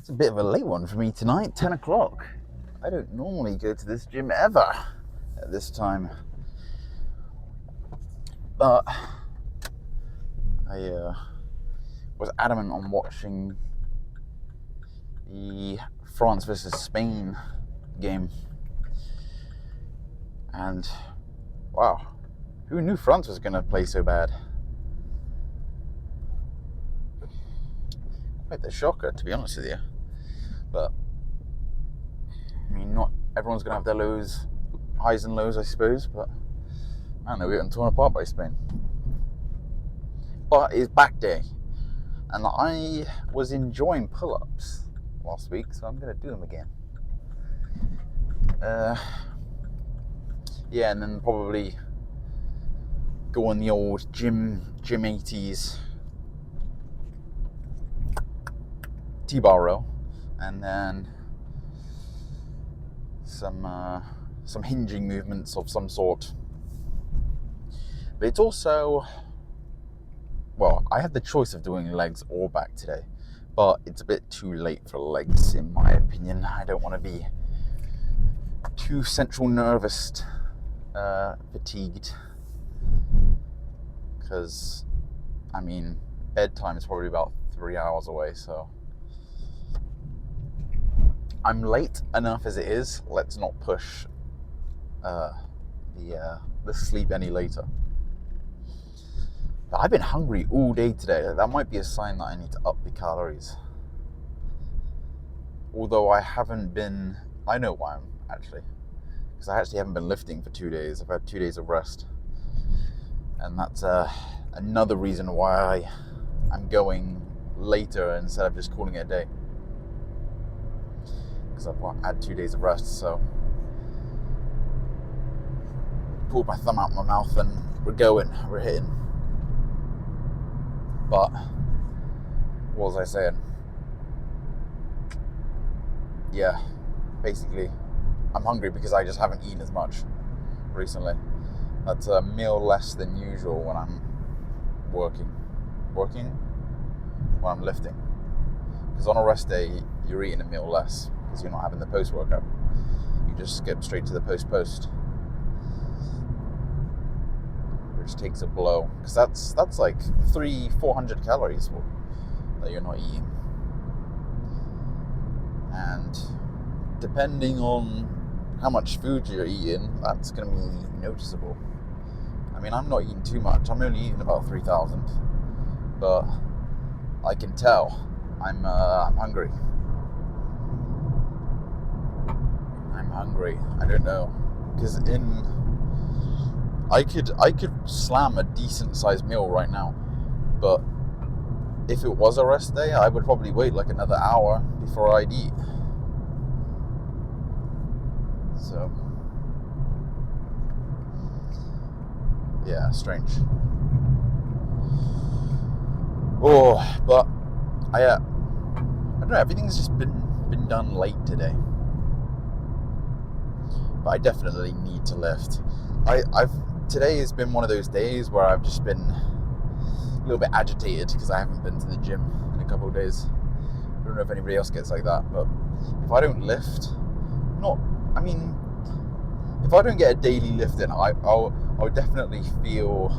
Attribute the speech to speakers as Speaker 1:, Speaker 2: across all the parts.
Speaker 1: It's a bit of a late one for me tonight, 10 o'clock. I don't normally go to this gym ever at this time. But I was adamant on watching the France versus Spain game. And wow, who knew France was going to play so bad? Quite the shocker, to be honest with you. But I mean, not everyone's going to have their highs and lows, I suppose. But man, they were getting torn apart by Spain. But it's back day, and I was enjoying pull-ups last week, so I'm going to do them again. Yeah, and then probably go on the old gym 80s T-bar row, and then some hinging movements of some sort. But it's also, well, I had the choice of doing legs or back today, but it's a bit too late for legs in my opinion. I don't want to be too central nervous fatigued, because I mean bedtime is probably about 3 hours away, so I'm late enough as it is. Let's not push the sleep any later. But I've been hungry all day today. That might be a sign that I need to up the calories. Although I know why I'm actually. Because I actually haven't been lifting for 2 days. I've had 2 days of rest. And that's another reason why I'm going later instead of just calling it a day. Because I've had 2 days of rest, so pulled my thumb out of my mouth and we're hitting. But what was I saying? Yeah, basically I'm hungry because I just haven't eaten as much recently. That's a meal less than usual when I'm working when I'm lifting. Because on a rest day, you're eating a meal less because you're not having the post-workout. You just skip straight to the post, which takes a blow. Because that's like 300-400 calories that you're not eating. And depending on how much food you're eating, that's going to be noticeable. I mean, I'm not eating too much. I'm only eating about 3,000, but I can tell I'm hungry. I'm hungry. I don't know, because I could slam a decent sized meal right now, but if it was a rest day, I would probably wait like another hour before I'd eat. So yeah, strange. Oh, but I don't know. Everything's just been done late today. But I definitely need to lift. Today has been one of those days where I've just been a little bit agitated because I haven't been to the gym in a couple of days. I don't know if anybody else gets like that, but if I don't lift, if I don't get a daily lift in, I'll definitely feel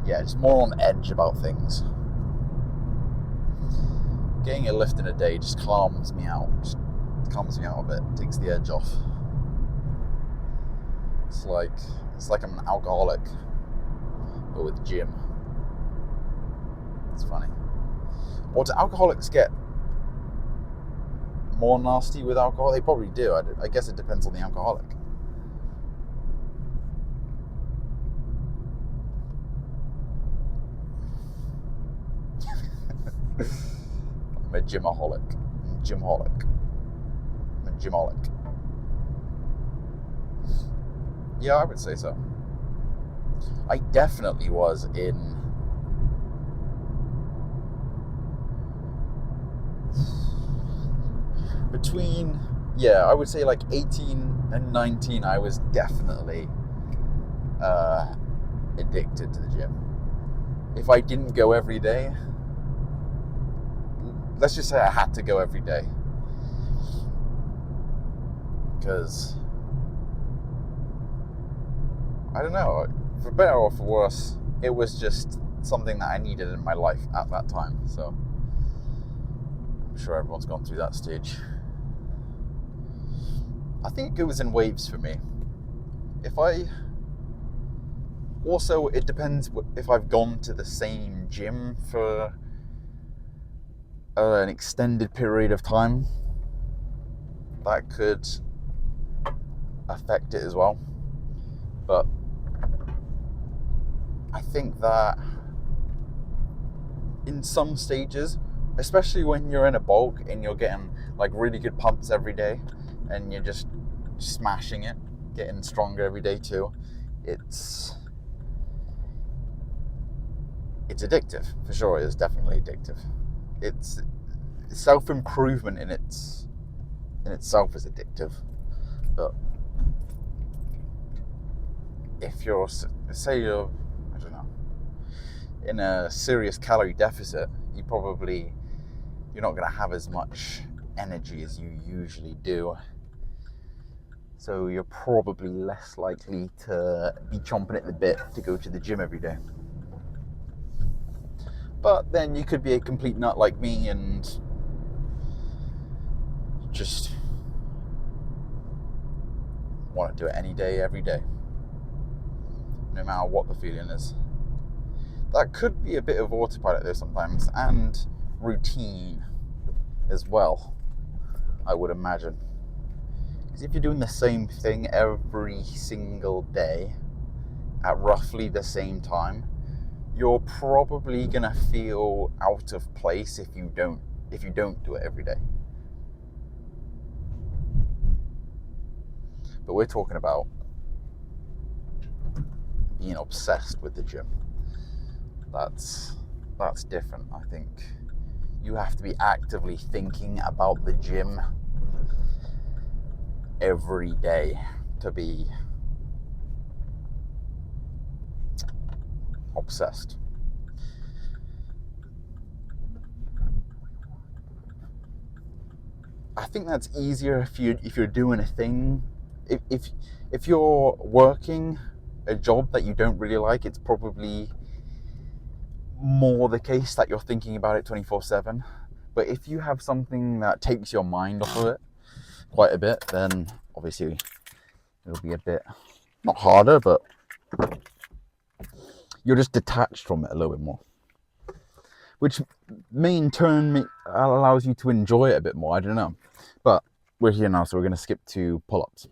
Speaker 1: just more on edge about things. Getting a lift in a day just calms me out. Just calms me out a bit, takes the edge off. It's like I'm an alcoholic, but with gym. It's funny. Or do alcoholics get more nasty with alcohol? They probably do. I guess it depends on the alcoholic. I'm a gymaholic. I'm a gymaholic. Yeah, I would say so. I definitely was in between, I would say like 18 and 19, I was definitely addicted to the gym. if I didn't go every day, let's just say I had to go every day, because I don't know, for better or for worse, it was just something that I needed in my life at that time. So I'm sure everyone's gone through that stage. I think it goes in waves for me. Also, it depends if I've gone to the same gym for an extended period of time. That could affect it as well. But I think that in some stages, especially when you're in a bulk and you're getting like really good pumps every day and you're just smashing it, getting stronger every day too, it's addictive, for sure. It's definitely addictive. It's self-improvement in itself is addictive. But if you're, say you're, I don't know, in a serious calorie deficit, you're not going to have as much energy as you usually do. So you're probably less likely to be chomping at the bit to go to the gym every day. But then you could be a complete nut like me and just want to do it any day, every day, no matter what the feeling is. That could be a bit of autopilot though sometimes, and routine as well, I would imagine. Because if you're doing the same thing every single day at roughly the same time, you're probably gonna feel out of place if you don't do it every day. But we're talking about being obsessed with the gym. That's different. I think you have to be actively thinking about the gym every day to be obsessed. I think that's easier if you're doing a thing. If you're working a job that you don't really like, it's probably more the case that you're thinking about it 24/7. But if you have something that takes your mind off of it quite a bit, then obviously it'll be a bit, not harder, but you're just detached from it a little bit more, which may in turn allows you to enjoy it a bit more. I don't know. But we're here now, so we're going to skip to pull-ups.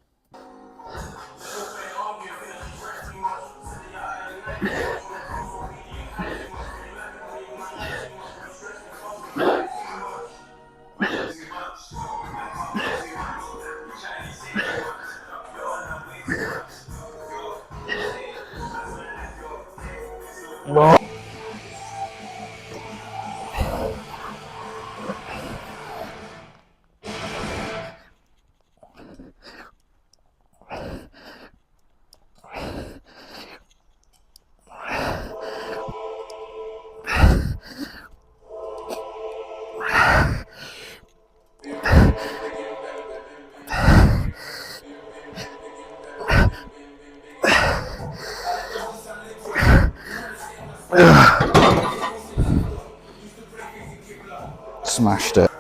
Speaker 1: Smashed it.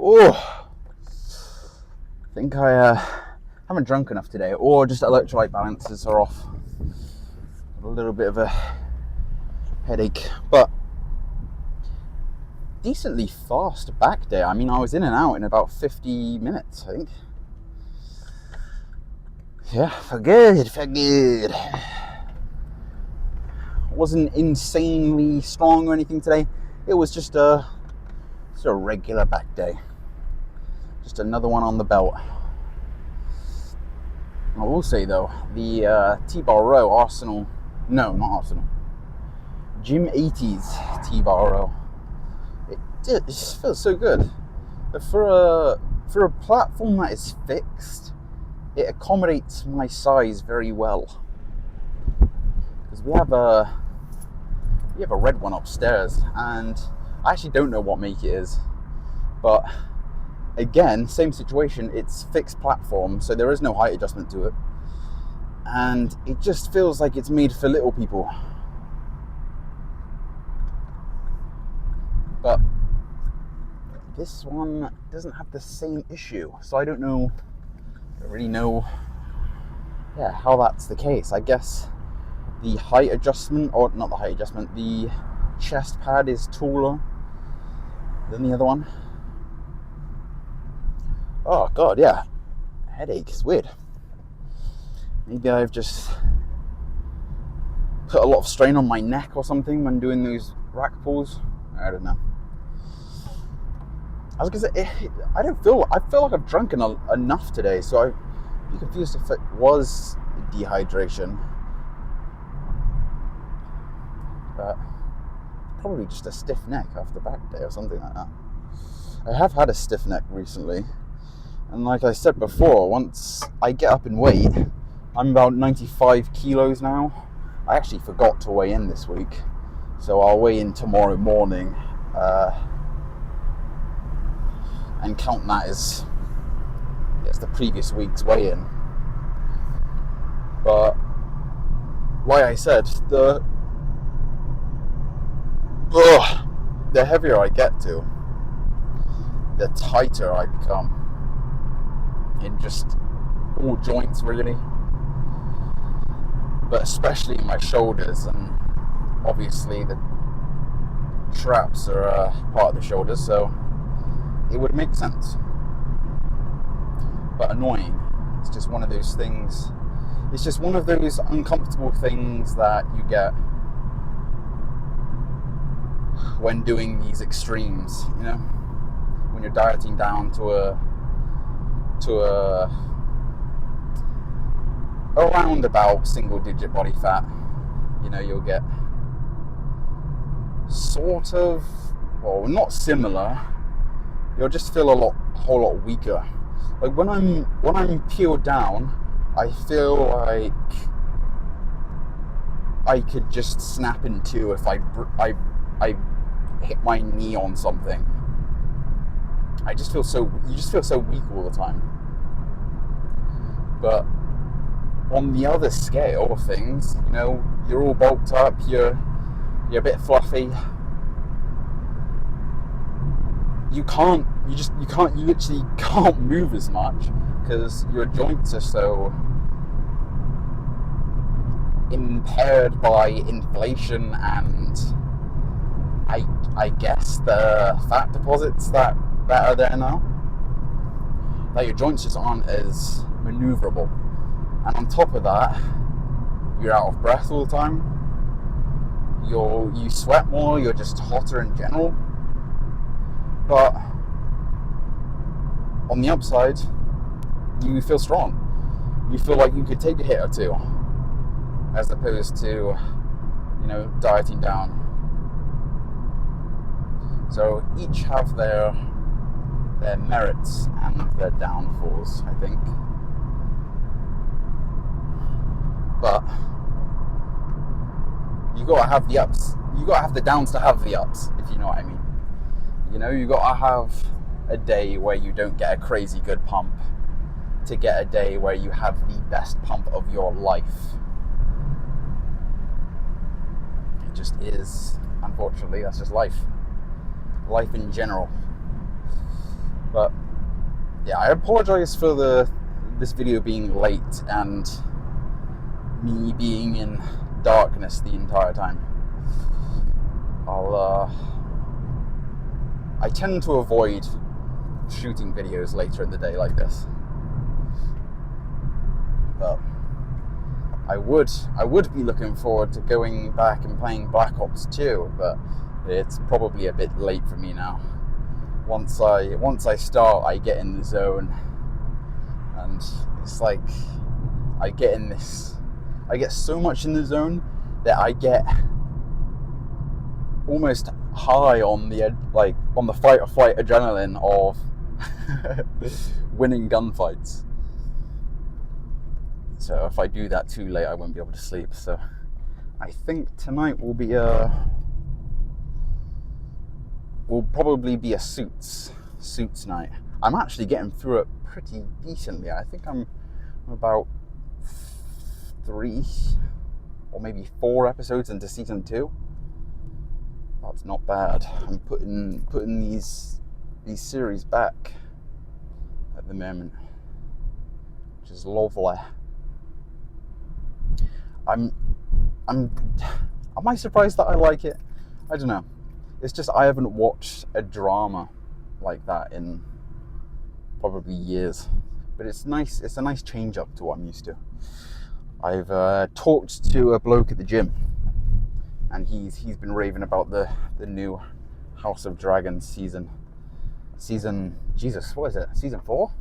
Speaker 1: Oh, I think I haven't drunk enough today, or just electrolyte balances are off. A little bit of a headache, but decently fast back day. I mean, I was in and out in about 50 minutes, I think. Yeah, for good. Wasn't insanely strong or anything today. It was just a regular back day. Just another one on the belt. I will say though, the T-bar row Arsenal, no, not Arsenal, Gym 80s T-bar row, it just feels so good. But for a platform that is fixed, it accommodates my size very well. Because we have a red one upstairs, and I actually don't know what make it is, but again, same situation. It's fixed platform, so there is no height adjustment to it, and it just feels like it's made for little people. But this one doesn't have the same issue, so I don't really know how that's the case. I guess the height adjustment, or not the height adjustment, the chest pad is taller than the other one. Oh god, yeah, headache is weird. Maybe I've just put a lot of strain on my neck or something when doing those rack pulls. I don't know. I was gonna say, I feel like I've drunk enough today, so I'd be confused if it was dehydration. But probably just a stiff neck after back day or something like that. I have had a stiff neck recently, and like I said before, once I get up in weight, I'm about 95 kilos now. I actually forgot to weigh in this week, so I'll weigh in tomorrow morning and count that as the previous week's weigh-in. But like I said, the heavier I get to, the tighter I become in just all joints, really, but especially in my shoulders, and obviously the traps are part of the shoulders, so it would make sense. But annoying. It's just one of those things. It's just one of those uncomfortable things that you get when doing these extremes, you know, when you're dieting down to around about single-digit body fat. You know, you'll get sort of, well, not similar. You'll just feel a whole lot weaker. Like when I'm peeled down, I feel like I could just snap in two if I hit my knee on something. You just feel so weak all the time. But on the other scale of things, you know, you're all bulked up, you're a bit fluffy. You literally can't move as much because your joints are so impaired by inflation and I guess the fat deposits that are there now, that your joints just aren't as maneuverable. And on top of that, you're out of breath all the time. You sweat more, you're just hotter in general. But on the upside, you feel strong. You feel like you could take a hit or two, as opposed to, you know, dieting down. So each have their merits and their downfalls, I think. But you gotta have the ups. You gotta have the downs to have the ups, if you know what I mean. You know, you gotta have a day where you don't get a crazy good pump to get a day where you have the best pump of your life. It just is, unfortunately, that's just life. Life in general. But yeah, I apologize for this video being late and me being in darkness the entire time. I tend to avoid shooting videos later in the day like this. But I would be looking forward to going back and playing Black Ops 2, but it's probably a bit late for me now. Once I start, I get in the zone, and it's like I get so much in the zone that I get almost high on the fight or flight adrenaline of winning gunfights. So if I do that too late, I won't be able to sleep. So I think tonight will probably be a suits night. I'm actually getting through it pretty decently. I think I'm about 3 or maybe 4 episodes into season 2. That's not bad. I'm putting these series back at the moment, which is lovely. Am I surprised that I like it? I don't know. It's just I haven't watched a drama like that in probably years. But it's nice. It's a nice change up to what I'm used to. I've talked to a bloke at the gym, and he's been raving about the new House of Dragons season. Jesus, what is it? Season 4? I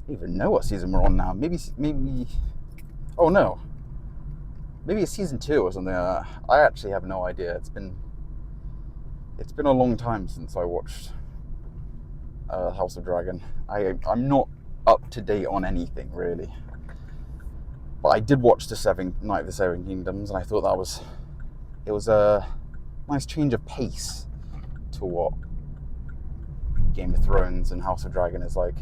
Speaker 1: don't even know what season we're on now. Maybe. Oh no. Maybe it's season 2 or something like that. I actually have no idea. It's been a long time since I watched House of Dragon. I'm not up to date on anything really. But I did watch the Night of the Seven Kingdoms, and I thought it was a nice change of pace to what Game of Thrones and House of Dragon is like.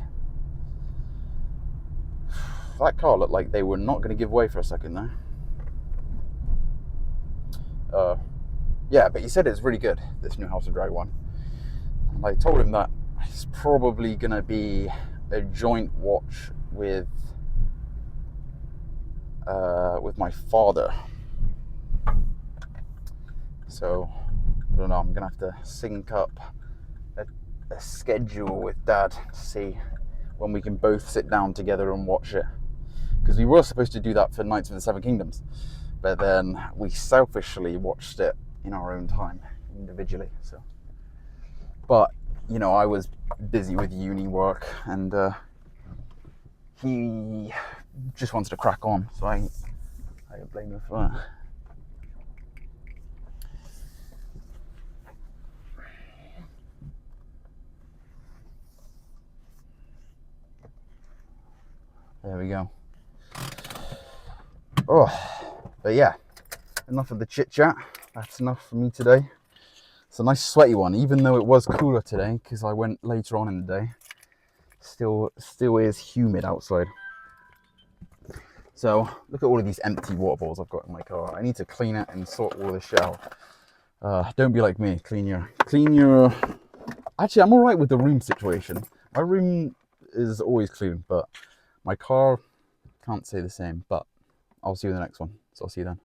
Speaker 1: That car looked like they were not going to give way for a second there. Yeah, but he said it's really good, this new House of Dragon one. And I told him that it's probably going to be a joint watch with my father. So, I don't know, I'm going to have to sync up a schedule with Dad to see when we can both sit down together and watch it. Because we were supposed to do that for Knights of the Seven Kingdoms, but then we selfishly watched it in our own time, individually. So, but you know, I was busy with uni work, and he just wanted to crack on, so I don't blame him for that. There we go. Oh, but yeah, enough of the chit chat. That's enough for me today. It's a nice sweaty one, even though it was cooler today because I went later on in the day. Still is humid outside. So look at all of these empty water bottles I've got in my car. I need to clean it and sort all this shit out. Don't be like me. Clean your. Actually, I'm all right with the room situation. My room is always clean, but my car can't say the same. But I'll see you in the next one. So I'll see you then.